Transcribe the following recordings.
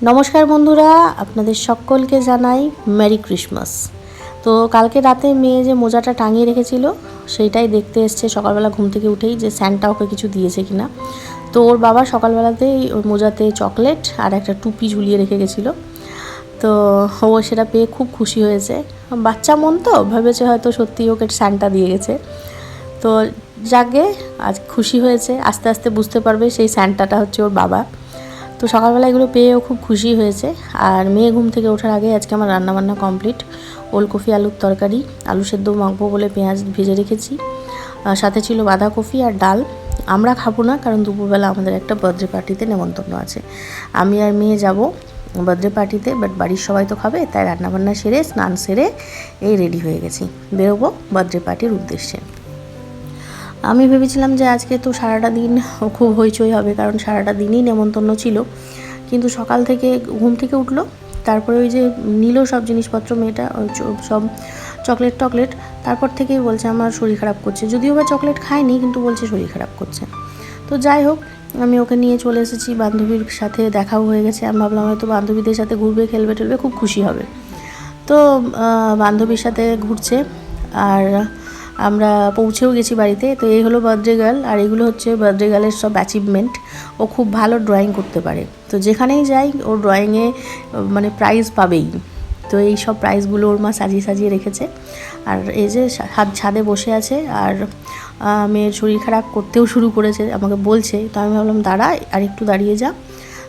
নমস্কার বন্ধুরা, আপনাদের সকলকে জানাই মেরি ক্রিসমাস। তো কালকে রাতে মেয়ে যে মোজাটা টাঙিয়ে রেখেছিল সেইটাই দেখতে এসছে সকালবেলা ঘুম থেকে উঠেই, যে স্যান্টা ওকে কিছু দিয়েছে কিনা। তো ওর বাবা সকালবেলাতেই ওই মোজাতে চকলেট আর একটা টুপি ঝুলিয়ে রেখে গেছিলো। তো ও সেটা পেয়ে খুব খুশি হয়েছে। বাচ্চা মন তো ভেবেছে হয়তো সত্যি ওকে স্যান্টা দিয়ে গেছে। তো যাকে আজ খুশি হয়েছে, আস্তে আস্তে বুঝতে পারবে সেই স্যান্টাটা হচ্ছে ওর বাবা। তো সকালবেলা এগুলো পেয়েও খুব খুশি হয়েছে। আর মেয়ে ঘুম থেকে ওঠার আগে আজকে আমার রান্নাবান্না কমপ্লিট। ওলকপি আলুর তরকারি, আলু সেদ্ধ মাখবো বলে পেঁয়াজ ভেজে রেখেছি। সাথে ছিল বাঁধাকপি আর ডাল। আমরা খাবো না, কারণ দুপুরবেলা আমাদের একটা বার্থডে পার্টিতে নেমন্তন্ন আছে। আমি আর মেয়ে যাব বার্থডে পার্টিতে, বাট বাড়ির সবাই তো খাবে, তাই রান্নাবান্না সেরে স্নান সেরে এই রেডি হয়ে গেছি, বেরোবো বার্থডে পার্টির উদ্দেশ্যে। আমি ভেবেছিলাম যে আজকে তো সারাটা দিন খুব হইচই হবে, কারণ সারাটা দিনই নেমন্তন্ন ছিল। কিন্তু সকাল থেকে ঘুম থেকে উঠলো, তারপরে ওই যে নিল সব জিনিসপত্র মেয়েটা, ওই সব চকলেট, তারপর থেকেই বলছে আমার শরীর খারাপ করছে। যদিও বা চকলেট খায়নি, কিন্তু বলছে শরীর খারাপ করছে। তো যাই হোক, আমি ওকে নিয়ে চলে এসেছি, বান্ধবীর সাথে দেখাও হয়ে গেছে। আমি ভাবলাম হয়তো বান্ধবীদের সাথে ঘুরবে, খেলবে টেলবে, খুব খুশি হবে। তো বান্ধবীর সাথে ঘুরছে, আর আমরা পৌঁছেও গেছি বাড়িতে। তো এই হলো বার্থডে গার্ল, আর এগুলো হচ্ছে বার্থডে গার্লের সব অ্যাচিভমেন্ট। ও খুব ভালো ড্রয়িং করতে পারে, তো যেখানেই যাই ও ড্রয়িংয়ে মানে প্রাইজ পাবেই। তো এই সব প্রাইজগুলো ওর মা সাজিয়ে সাজিয়ে রেখেছে। আর এই যে ছাদে বসে আছে, আর মেয়ের শরীর খারাপ করতেও শুরু করেছে, আমাকে বলছে। তো আমি ভাবলাম দাঁড়া, আর একটু দাঁড়িয়ে যা।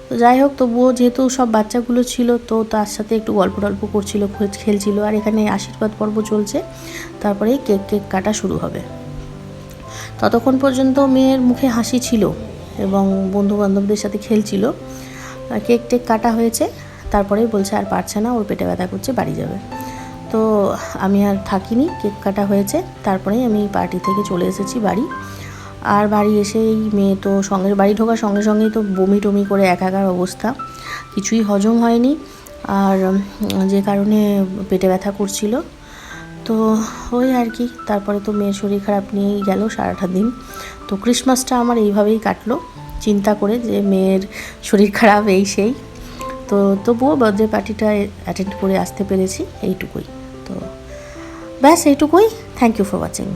তো যাই হোক, তবুও যেহেতু সব বাচ্চাগুলো ছিল, তো তার সাথে একটু গল্প টল্প করছিল, খেলছিল। আর এখানে আশীর্বাদ পর্ব চলছে, তারপরেই কেক কাটা শুরু হবে। ততক্ষণ পর্যন্ত মেয়ের মুখে হাসি ছিল এবং বন্ধুবান্ধবদের সাথে খেলছিল। কেক কাটা হয়েছে, তারপরেই বলছে আর পারছে না, ওর পেটে ব্যথা করছে, বাড়ি যাবে। তো আমি আর থাকিনি, কেক কাটা হয়েছে, তারপরেই আমি পার্টি থেকে চলে এসেছি বাড়ি। আর বাড়ি এসেই মেয়ে তো বাড়ি ঢোকার সঙ্গে সঙ্গেই তো বমি টমি করে একাকার অবস্থা, কিছুই হজম হয়নি, আর যে কারণে পেটে ব্যথা করছিল। তো ওই আর কি, তারপরে তো মেয়ের শরীর খারাপ নিয়েই গেল সারাটা দিন। তো ক্রিসমাসটা আমার এইভাবেই কাটলো, চিন্তা করে যে মেয়ের শরীর খারাপ এই সেই। তো তবুও বার্থডে পার্টিটা অ্যাটেন্ড করে আসতে পেরেছি, এইটুকুই। তো ব্যাস এইটুকুই। Thank you for watching.